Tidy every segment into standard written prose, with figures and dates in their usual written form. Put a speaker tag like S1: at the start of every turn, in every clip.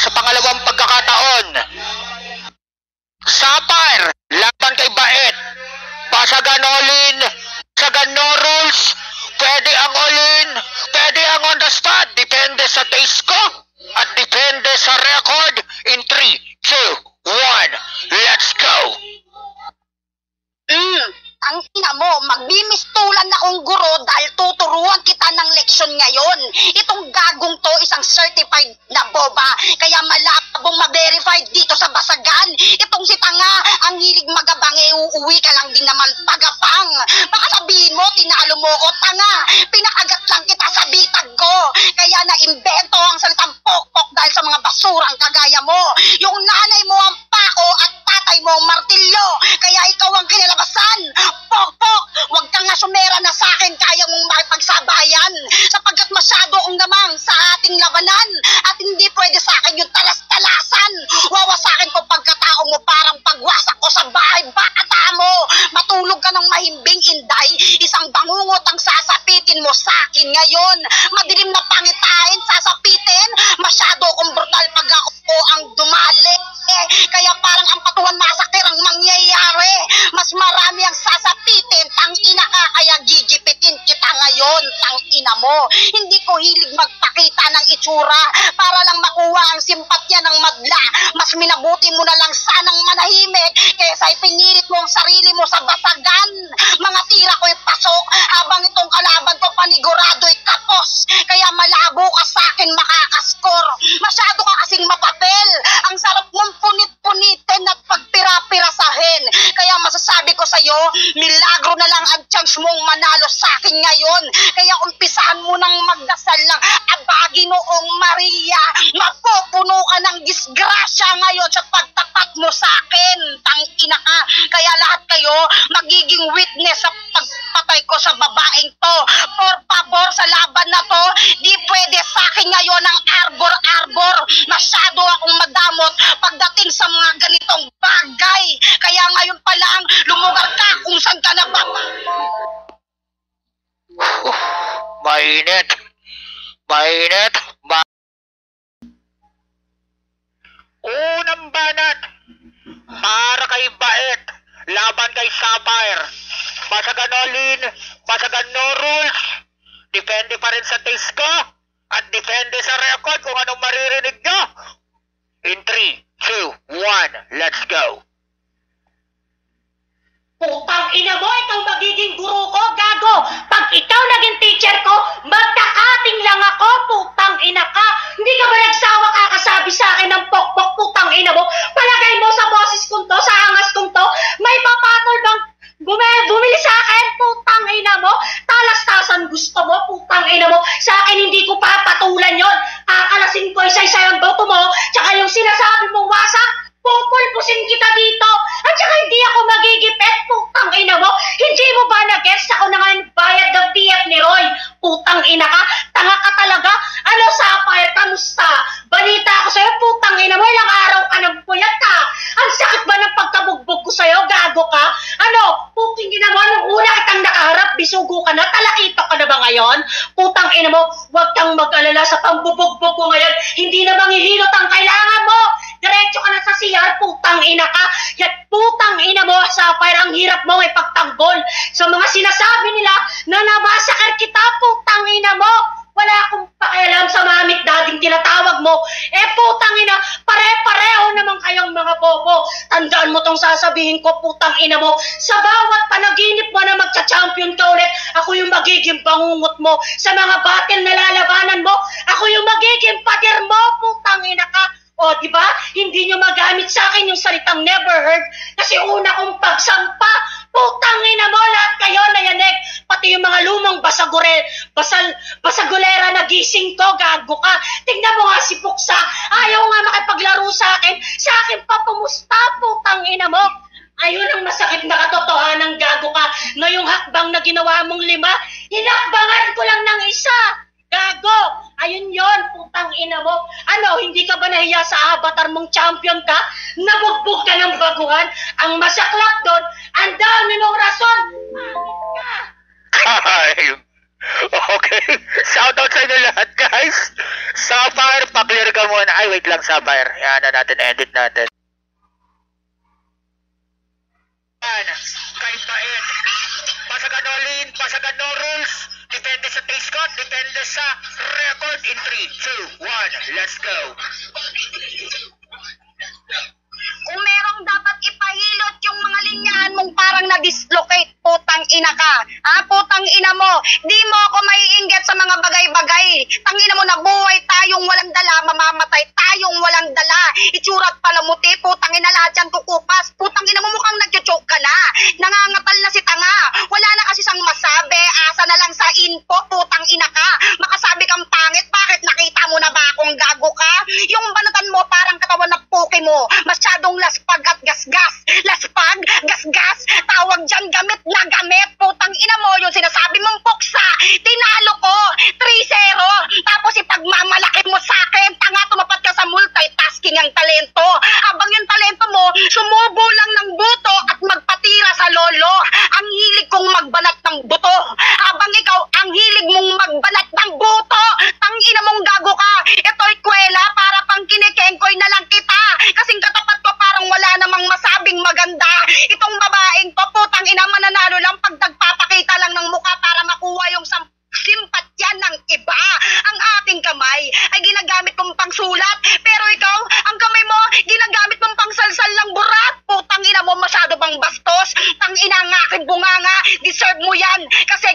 S1: sa pangalawang pagkakataon. Sapphire, laban kay Bait. Basagan all-in, basagan no rules. Pwede ang all-in, pwede ang on the spot. Depende sa taste ko at depende sa record. In 3, 2, 1, let's go!
S2: Ang ina mo, magbimistulan na akong guro dahil tuturuan kita ng leksyon ngayon. Itong gagong to, isang certified na boba, kaya malabong ma-verified dito sa basagan. Itong si Tanga, ang hilig magabang, uuwi ka lang din naman pagapang. Baka sabihin mo, tinalo mo o Tanga, pinakagat lang kita sa bitag ko. Kaya na-invento ang salitang pokpok dahil sa mga basurang kagaya mo. Yung nanay mo ang pako at tatay mo ang martilyo, kaya ikaw ang kinalabasan. Pokpok, wag kang nga sumera na sa akin, kaya mong makipagsabayan sapagkat masyado akong namang sa ating labanan at hindi pwede sa akin yung talas-talasan. Wawasakin ko pagkatao mo parang pagwasak ko sa bahay bata mo. Matulog ka ng mahimbing inday, isang bangungot ang sasapitin mo sa akin ngayon. Madilim na pangitain sasapitin, masyado akong brutal pag ako ang dumali. Kaya parang ang patuhan masakir ang mangyayari. Mas marami ang sasapitin, tang-ina ka, kaya gigipitin kita ngayon, tang-ina mo. Hindi ko hilig magpakita ng itsura para lang makuha ang simpatya ng madla. Mas minabuti mo na lang sanang manahimik kaysa ipinilit mo ang sarili mo sa basagan. Mga tira ko'y pasok habang itong kalaban ko panigurado'y kapos. Kaya malabo ka sa akin makakaskor. Masyado ka kasing mapapel. Ang sarap mong punit-punitin at pagpira-pirasahin. Kaya masasabi ko sa'yo, milagro na lang ang chance mong manalo sa akin ngayon. Kaya umpisahan mo nang magdasal ng abagi noong Maria. Mapupuno ka ng disgrasya ngayon sa pagtapat mo sa akin. Tangina ka. Kaya lahat kayo magiging witness sa pagpatay ko sa babaeng to. Por favor, sa laban na to, di pwede sa akin ngayon ang arbor-arbor. Masyado akong madamot pagdating sa mga ganitong bagay. Kaya ngayon pa lang, lumugar ka kung saan ka napapa.
S1: Mainit. Mainit. Unang banat para kay Bait, laban kay Sapphire. Basagan all-in, basagan no rules. Depende pa rin sa taste ko at depende sa record kung anong maririnig nyo. In 3, 2, 1, let's go.
S3: Putang ina mo, ikaw magiging guru ko, gago. Pag ikaw naging teacher ko, magkakating lang ako, putang ina ka. Hindi ka ba nagsawa kakasabi sa akin ng pokpok, putang ina mo? Palagay mo sa boses kong to, sa angas kong to, may papatol bang bumili sa akin, putang ina mo? Talas-tasan gusto mo, putang ina mo? Sa akin hindi ko papatulan yon. Kakalasin ko isa-isa yung boto mo, tsaka yung sinasabi mong wasak, pupulpusin kita dito. At saka hindi ako magigipet, putang ina mo. Hindi mo ba na-guess ako na ngayon bayad ng PF ni Roy? Putang ina ka, tanga ka talaga. Ano, Sapphire, kamusta? Balita ako sa'yo, putang ina mo, ilang araw ka nang puyat ka. Ang sakit ba ng pagkabugbog ko sa'yo, gago ka? Ano, puting ina mo, nung una kitang nakaharap, bisugo ka na, talakito ka na ba ngayon? Putang ina mo, huwag kang mag-alala sa pambubugbog ko ngayon. Hindi na manghihilot ang kailangan mo. Diretso ka na sa CR, putang ina ka. Yan, putang ina mo, Sapphire, ang hirap mo ay pagtanggol. Sa mga sinasabi nila na namasakar kita, putang ina mo. Wala akong pakialam sa mamit dading tinatawag mo. Putang ina, pare-pareho naman kayong mga bobo. Tandaan mo tong sasabihin ko, putang ina mo. Sa bawat panaginip mo na magcha-champion ka ulit, ako yung magiging bangungot mo. Sa mga battle na lalabanan mo, ako yung magiging pader mo, putang ina ka. O, diba? Hindi nyo magamit sa akin yung salitang never heard kasi una kong pagsampa. Putang ina mo, lahat kayo nayanig. Pati yung mga lumang basagulera na gising ko, gago ka. Tingnan mo nga si Puksa. Ayaw nga makipaglaro sa akin. Sa akin pa pumusta, putang ina mo. Ayun ang masakit na katotohanan, gago ka. Ngayong hakbang na ginawa mong 5, hinakbangan ko lang ng isa. Gago! Ayun yon, putang ina mo. Ano, hindi ka ba nahiya sa avatar mong champion ka? Nabugbog ka ng baguhan? Ang masaklap doon, ang dami mong rason.
S1: Okay. Shoutout sa inyo lahat, guys. Sapphire, paklear pa-clear ka muna. Ay, wait lang, Sapphire. Yan na natin, edit natin. Yan, kay Bait. Pasagan no lean, pasagan no rules. Depende sa taste ko, depende sa record in 3, 2, 1. Let's go.
S2: Kung merong dapat ipahilot yung mga linyahan mong parang na-dislocate, putang ina ka. Putang ina mo. Di mo ako maiinggit sa mga bagay-bagay. Tangina mo, nabuhay tayong walang dala, mamamatay tayong walang dala. Itsurat palamuti, putang ina lahat yan kukupas. Putang ina mo, mukhang nag-choke ka na. Nangangatal na si tanga. Wala na kasi siyang masabi. Asa na lang sa info, putang ina ka. Makasabi kang pangit, bakit nakita mo na ba akong gago ka? Yung banatan mo parang katawan na puke mo. Masyadong laspag at gasgas. Laspag, gasgas, tawag dyan gamit na gamit. Putang ina mo, yung sinasabi mong puksa, tinalo ko, 3-0. Tapos ipagmamalaki mo sa akin, tanga, tumapat ka sa multitasking ang talento. Habang yung talento mo, sumubo lang ng buto at magpatira sa lolo. Ang hilig kong magbanat ng buto. Habang ikaw, ang hilig mong magbanat ng buto. Tangina mong gago ka. Ito'y kwela, para pang kinikengkoy na lang kita. Kasing katapat ko parang wala namang masabing maganda. Itong babaeng to, putang ina, mananalo lang pag nagpapakita lang ng mukha para makuha yung simpatya ng iba. Ang aking kamay ay ginagamit kong pangsulat, pero ikaw, ang kamay mo, ginagamit mong pangsalsal ng burat. Putang ina mo, masyado bang bastos? Tang ina ang aking bunganga, deserve mo yan, kasi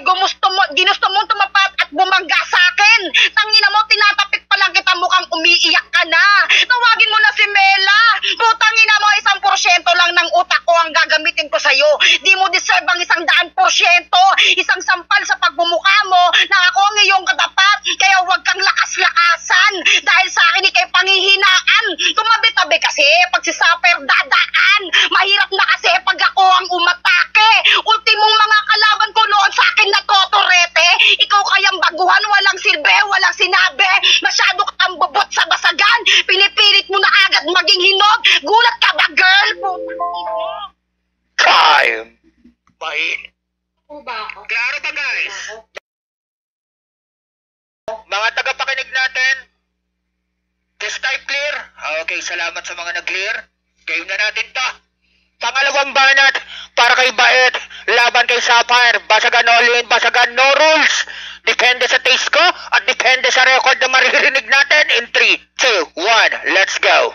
S2: ginusto mo tumapat at bumangga sa akin. Tang ina mo, tinatapik pa lang kita, mukhang umiiyak ka na. Tawagin mo na si Mela. Putang ina mo, 1% lang ng utak ko ang gagamitin ko sa'yo. Di mo deserve ang 100%. Isang sampal sa pagbumukha mo na ako ang iyong katapat, kaya huwag kang lakas-lakasan dahil sa akin ikay panghihinaan. Tumabi-tabi kasi pag si Sapphire dadaan. Mahirap na kasi pag ako ang umatake. Ultimong mga kalaban ko noon sa akin na totorete. Ikaw kayang baguhan, walang silbi, walang sinabi. Masyado kang bubot sa basagan. Pinipilit mo na agad maging hinog. Gulat ka ba, girl?
S1: Time. Bait.
S3: O ba ako?
S1: Klaro ba, guys? Mga tagapakinig natin, test type clear. Okay, salamat sa mga nag-clear. Game na natin to. Pangalawang banat para kay Bait, laban kay Sapphire. Basagan all in, basagan no rules. Depende sa taste ko at depende sa record na maririnig natin in 3, 2, 1. Let's go.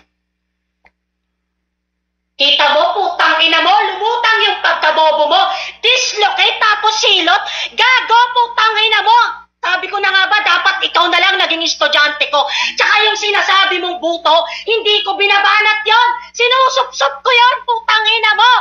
S3: Kita mo, putang ina mo, lumutang yung pagkabobo mo. Dislocate tapos silot. Gago, putang ina mo. Sabi ko na nga ba, dapat ikaw na lang naging estudyante ko. Tsaka yung sinasabi mong buto, hindi ko binabanat yon. Sinusup-sup ko yon, putang ina mo.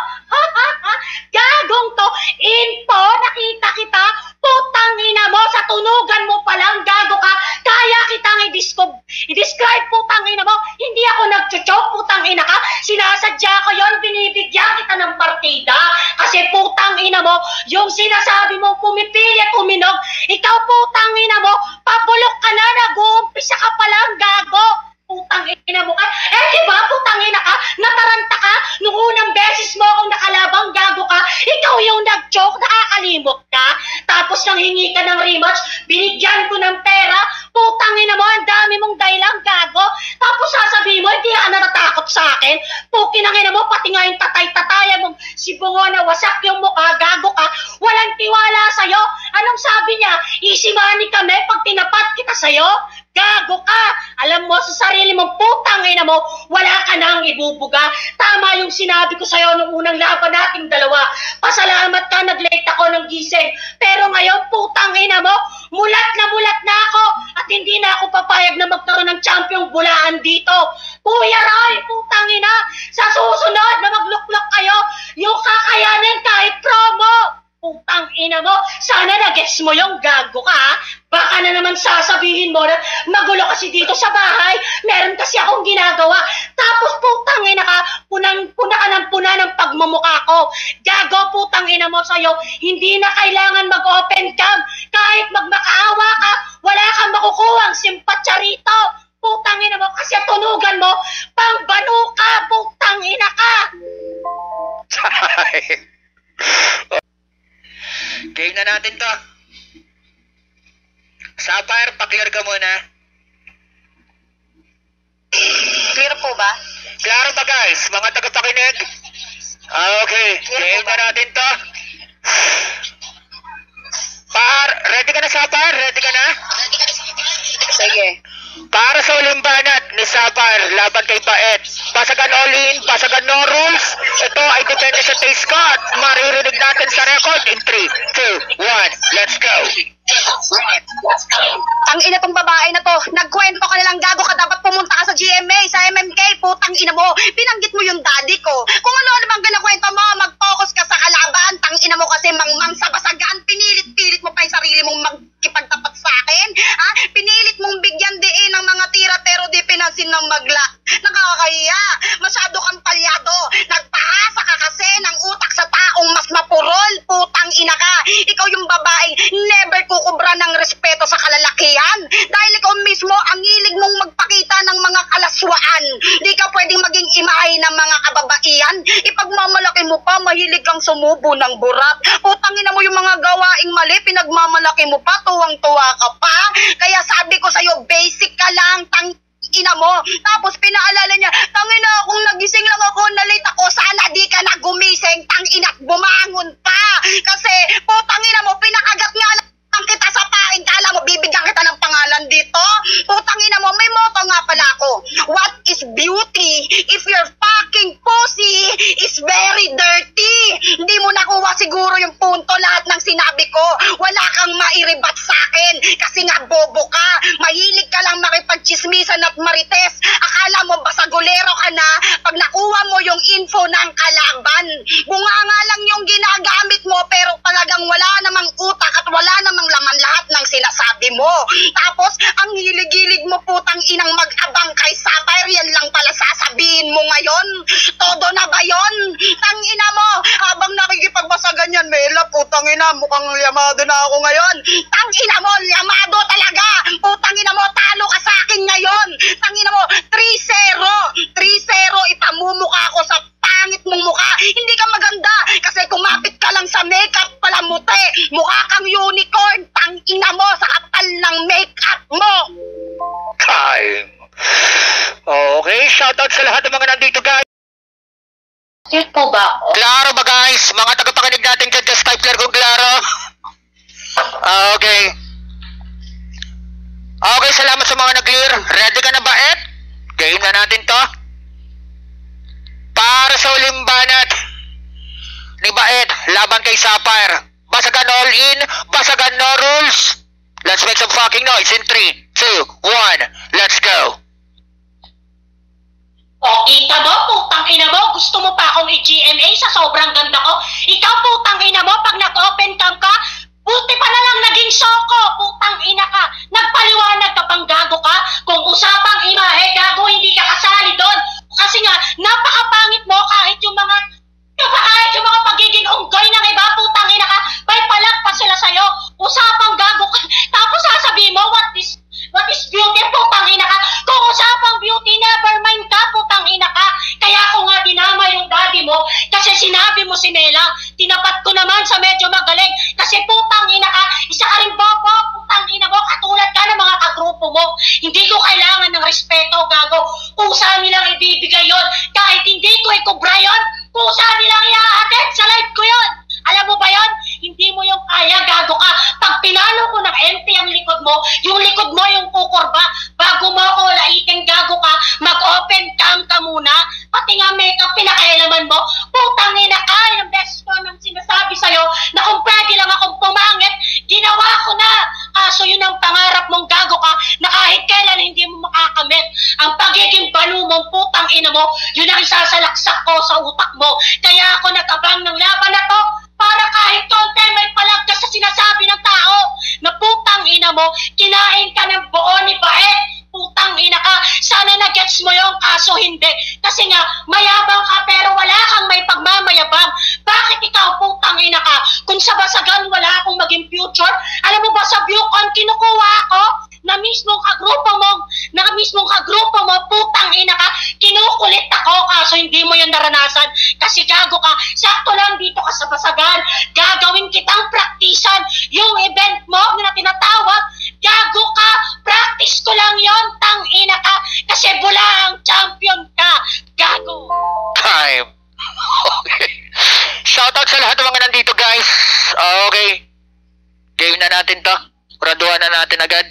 S3: Gagong to, info, nakita kita. Putang ina mo, sa tunugan mo palang gago ka. Kaya kitang i-describe, putang ina mo. Hindi ako nag-choke, putang ina ka. Sinasadya ko yon, binibigyan kita ng partida. Kasi putang ina mo, yung sinasabi mo pumipilit uminog, ikaw putang ina mo, pabulok ka na, nag-uumpisa ka palang gago. Putang ina mo ka. Diba, putang ina ka, nataranta ka, nung unang beses mo akong nakalabang gago ka, ikaw yung nag-choke, nakakalimot ka. Tapos nang hingi ka ng rematch, binigyan ko ng pera, putang ina mo, ang dami mong dahilang gago. Tapos sasabihin mo, hindi ka natatakot sa akin. Pukin ang ina mo, pati nga yung tatay-tatayan mong si Bungo na wasak yung mukha, gago ka, walang tiwala sa'yo. Anong sabi niya? Easy money kami pag tinapat kita sa'yo? Gago ka! Alam mo sa sarili mong putang ina mo, wala ka nang ibubuga. Tama yung sinabi ko sa'yo nung unang laban nating dalawa. Pasalamat ka, nag-late ako ng gising. Pero ngayon, putang ina mo, mulat na ako at hindi na ako papayag na magkaroon ng champion bulaan dito. Kuya Roy, putang ina, sa susunod na magluklok kayo, yung kakayanin kahit promo. Putang ina mo, sana na-guess mo yung gago ka, ha? Baka na naman sasabihin mo na magulo kasi dito sa bahay, meron kasi akong ginagawa. Tapos putang ina ka, puna ka ng puna ng pagmumukha ko. Gago, putang ina mo sa'yo, hindi na kailangan mag-open cam. Kahit magmakaawa ka, wala kang makukuhang simpatya rito. Putang ina mo, kasi tunugan mo, pangbanu ka, putang ina ka.
S1: Game na natin to. Sapphire, pa-clear ka muna.
S2: Clear po ba?
S1: Klaro ba guys, mga tagapakinig? Okay, game na natin to. Ready ka na, Sapar? Ready ka na?
S2: Sige.
S1: Para sa ulimbanat ni Sapar, laban kay Bait. Pasagan all in, pasagan no rules. Ito ay depende sa taste ko at maririnig natin sa record in 3, 2, 1, let's go!
S2: Tang ina tong babae na to. Nagkwento ka nilang gago ka dapat pumunta ka sa GMA, sa MMK. Putang ina mo. Pinanggit mo yung daddy ko. Kung ano bang ginakwento mo, mag-focus ka sa kalaban. Tang ina mo kasi mangmang sa basagan. Pinilit-pilit mo pa yung sarili mong magkipagtapat sa akin. Ha? Pinilit mong bigyan diin ng mga tira pero di pinansin ng magla. Nakakahiya. Masyado kang palyado. Nagpahasa ka kasi ng utak sa taong mas mapurol. Putang ina ka. Ikaw yung babaeng never kukubra ng respeto sa kalalakihan. Dahil ikaw mismo ang hilig mong magpakita ng mga kalaswaan. Di ka pwedeng maging imahe ng mga kababaihan. Ipagmamalaki mo pa, mahilig kang sumubo ng burak. Putangin mo yung mga gawaing mali, pinagmamalaki mo pa, tuwang-tuwa ka pa. Kaya sabi ko sa'yo, basic ka lang, ina mo. Tapos pinaalala niya, tangina, kung nagising lang ako, nalate ako, sana di ka na gumising, tangina, bumangon pa. Kasi, putangina mo, pinakagat nga lang kita sa paing, kala mo, bibigyan kita ng pangalan dito. Putangina mo, may motto nga pala ako. What is beauty if your fucking pussy is very dirty? Hindi mo nakuha siguro yung punto lahat ng sinabi ko. Wala kang mairibat sa akin kasi nga bobo ka. Mahilig ka lang makipagchismisan at marites. Akala mo basagulero ka na pag nakuha mo yung info ng kalaban. Bunga nga lang yung ginagamit mo pero talagang wala namang utak at wala namang laman lahat ng sinasabi mo. Tapos, ang hilig-hilig mo putang inang mag-abang kay Sapphire, yan lang pala sasabihin mo ngayon. Todo na ba yon? Tangina mo, habang nakikipagbasagan yan, Mela, putang ina, mukhang yamado na ako ngayon. Tangina mo, yamado talaga. Putang ina mo, talo ka sa akin ngayon. Tangina mo, 3-0. 3-0, ipamumukha ko sa pangit mong mukha. Hindi ka maganda kasi kumapit ka lang sa makeup palamuti. Mukha kang unicorn. Tangina mo sa kapal ng makeup mo.
S1: Time. Okay, shoutout sa lahat ng mga nandito guys.
S3: Cute po ba ako?
S1: Klaro ba guys? Mga tagapakinig natin dyan, just type clear kung klaro. Okay. Okay, salamat sa mga nag-clear. Ready ka na ba, Ed? Game na natin to. Para sa ulimbanat ni Baed, laban kay Sapphire. Basagan all in, basagan no rules. Let's make some fucking noise in 3, 2, 1, let's go.
S3: O, kita mo, putang ina mo, gusto mo pa akong i-GMA sa sobrang ganda ko? Ikaw, putang ina mo, pag nag-open cam ka, buti pa na lang naging soko, putang ina ka. Nagpaliwanag ka pang gago ka. Kung usapang imahe, gago, hindi ka kasali doon. Kasi nga, napakapangit mo kahit yung mga pagiging unggoy ng iba, putang ina ka, may palag pa sila sa'yo. Usapang gago ka. Tapos sasabihin mo, what is beauty, putang ina ka. Kung usapang beauty, never mind ka, putang ina ka. Kaya ako nga dinama yung daddy mo, kasi sinabi mo si Mela, tinapat ko naman sa medyo magaling, kasi putang ina ka, isa ka rin bobo, putang ina mo, katulad ka ng mga kagrupo mo. Hindi ko kailangan ng respeto, gago. Kusa nilang ibibigay yon, kahit hindi ko ikubra yon, kusa nilang i-attend sa live ko yon. Alam mo ba yon? Hindi mo yung kaya, gago ka. Pag pinalo ko ng empty ang likod mo yung kukurba, bago mo ako laiting, gago ka, mag-open cam ka muna, pati nga makeup pinakailaman mo, putang ina ka, yung best ko nang sinasabi sa'yo, na kung pwede lang akong pumangit, ginawa ko na. Kaso yun ang pangarap mong, gago ka, na kahit kailan hindi mo makakamit. Ang pagiging banu mong, putang ina mo, yun ang isasalaksak ko sa utak mo. Kaya ako nag-abang ng laban na to, para kahit konti may palag ka sa sinasabi ng tao, na putang ina mo, kinain ka ng buo ni Baed. Putang ina ka, sana na-gets mo yung kaso hindi. Kasi nga, mayabang ka pero wala kang may pagmamayabang. Bakit ikaw, putang ina ka? Kung sa basagan wala akong maging future, alam mo ba sa Viewcon kinukuha ako na mismong kagrupo mo, putang ina ka, kinukulit ako, kaso hindi mo yun naranasan. Kasi gago ka, sakto lang dito ka sa basagan, gagawin kitang praktisan. Yung event mo na tinatawag, gago ka, practice ko lang yon, tang ina ka, kasi bula
S1: Gawin na natin to. Graduhan na natin agad.